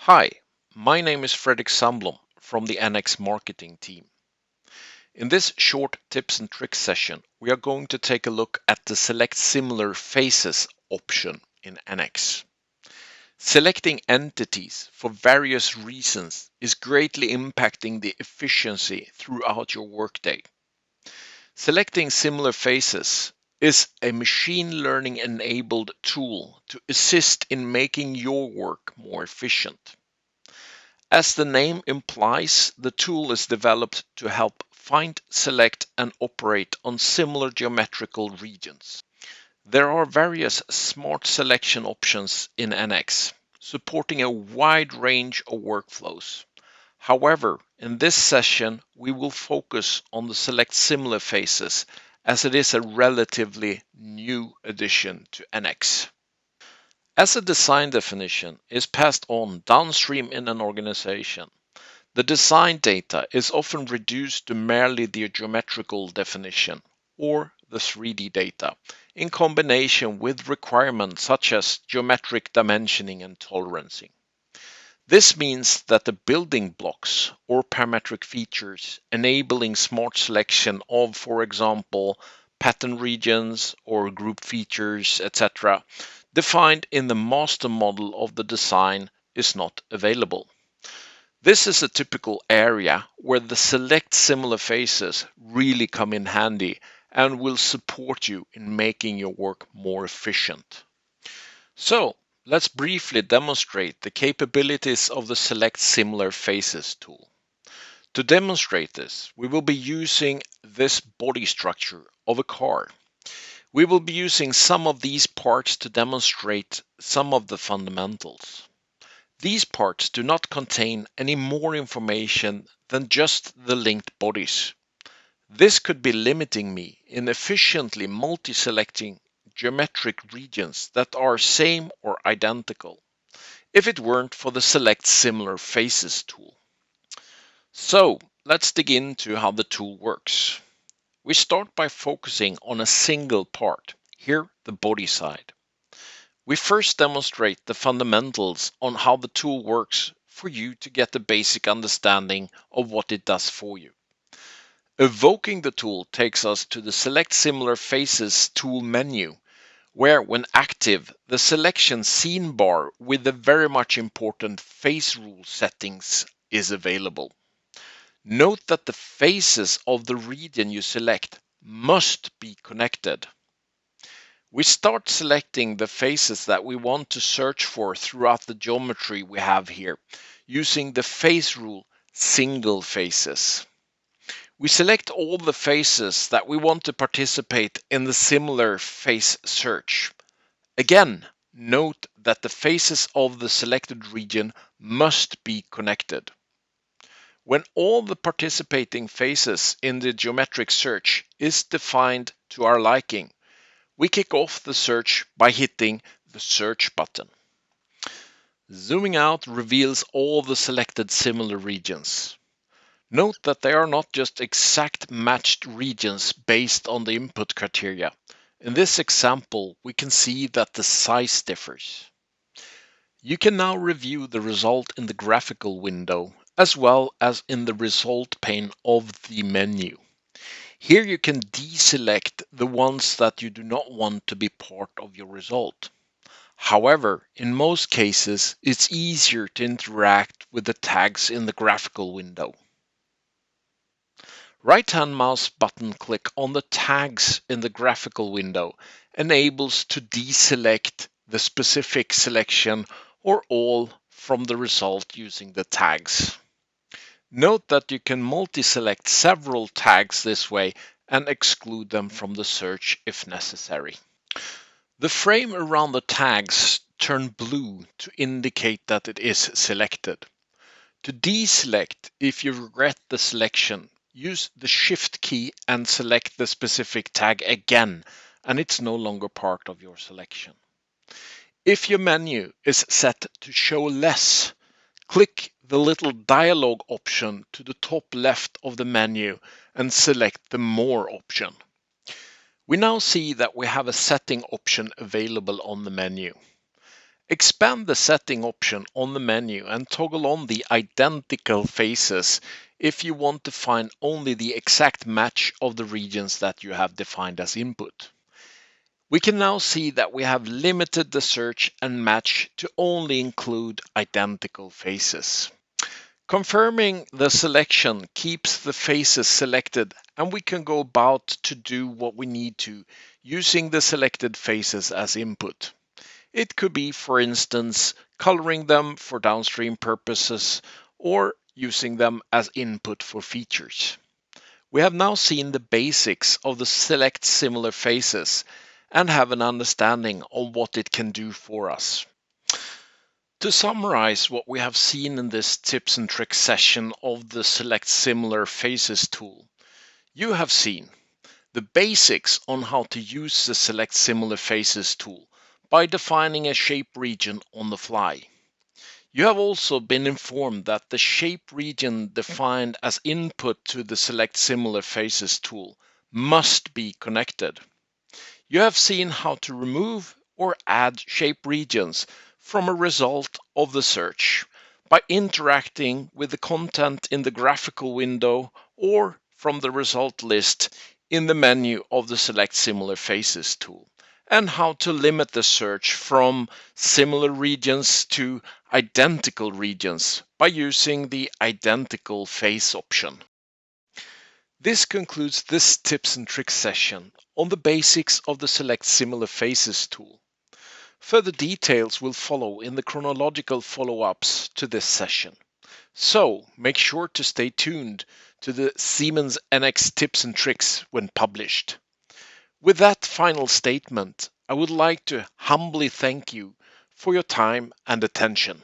Hi, my name is Fredrik Sandblom from the NX marketing team. In this short tips and tricks session, we are going to take a look at the Select Similar Faces option in NX. Selecting entities for various reasons is greatly impacting the efficiency throughout your workday. Selecting similar faces is a machine learning enabled tool to assist in making your work more efficient. As the name implies, the tool is developed to help find, select, and operate on similar geometrical regions. There are various smart selection options in NX, supporting a wide range of workflows. However, in this session, we will focus on the Select Similar Faces as it is a relatively new addition to NX. As a design definition is passed on downstream in an organization, the design data is often reduced to merely the geometrical definition or the 3D data in combination with requirements such as geometric dimensioning and tolerancing. This means that the building blocks or parametric features enabling smart selection of, for example, pattern regions or group features, etc., defined in the master model of the design is not available. This is a typical area where the Select Similar Faces really come in handy and will support you in making your work more efficient. So, let's briefly demonstrate the capabilities of the Select Similar Faces tool. To demonstrate this, we will be using this body structure of a car. We will be using some of these parts to demonstrate some of the fundamentals. These parts do not contain any more information than just the linked bodies. This could be limiting me in efficiently multi-selecting geometric regions that are same or identical, if it weren't for the Select Similar Faces tool. So, let's dig into how the tool works. We start by focusing on a single part, here the body side. We first demonstrate the fundamentals on how the tool works for you to get a basic understanding of what it does for you. Evoking the tool takes us to the Select Similar Faces tool menu, where when active, the selection scene bar with the very much important face rule settings is available. Note that the faces of the region you select must be connected. We start selecting the faces that we want to search for throughout the geometry we have here, using the face rule single faces. We select all the faces that we want to participate in the similar face search. Again, note that the faces of the selected region must be connected. When all the participating faces in the geometric search is defined to our liking, we kick off the search by hitting the search button. Zooming out reveals all the selected similar regions. Note that they are not just exact matched regions based on the input criteria. In this example, we can see that the size differs. You can now review the result in the graphical window as well as in the result pane of the menu. Here you can deselect the ones that you do not want to be part of your result. However, in most cases, it's easier to interact with the tags in the graphical window. Right-hand mouse button click on the tags in the graphical window enables to deselect the specific selection or all from the result using the tags. Note that you can multi-select several tags this way and exclude them from the search if necessary. The frame around the tags turn blue to indicate that it is selected. To deselect, if you regret the selection, use the Shift key and select the specific tag again, and it's no longer part of your selection. If your menu is set to show less, click the little dialog option to the top left of the menu and select the More option. We now see that we have a setting option available on the menu. Expand the setting option on the menu and toggle on the identical faces if you want to find only the exact match of the regions that you have defined as input. We can now see that we have limited the search and match to only include identical faces. Confirming the selection keeps the faces selected, and we can go about to do what we need to using the selected faces as input. It could be, for instance, coloring them for downstream purposes or using them as input for features. We have now seen the basics of the select similar faces and have an understanding of what it can do for us. To summarize what we have seen in this tips and tricks session of the Select Similar Faces tool, you have seen the basics on how to use the Select Similar Faces tool by defining a shape region on the fly. You have also been informed that the shape region defined as input to the Select Similar Faces tool must be connected. You have seen how to remove or add shape regions from a result of the search by interacting with the content in the graphical window or from the result list in the menu of the Select Similar Faces tool, and how to limit the search from similar regions to identical regions by using the identical face option. This concludes this tips and tricks session on the basics of the Select Similar Faces tool. Further details will follow in the chronological follow-ups to this session. So make sure to stay tuned to the Siemens NX tips and tricks when published. With that final statement, I would like to humbly thank you for your time and attention.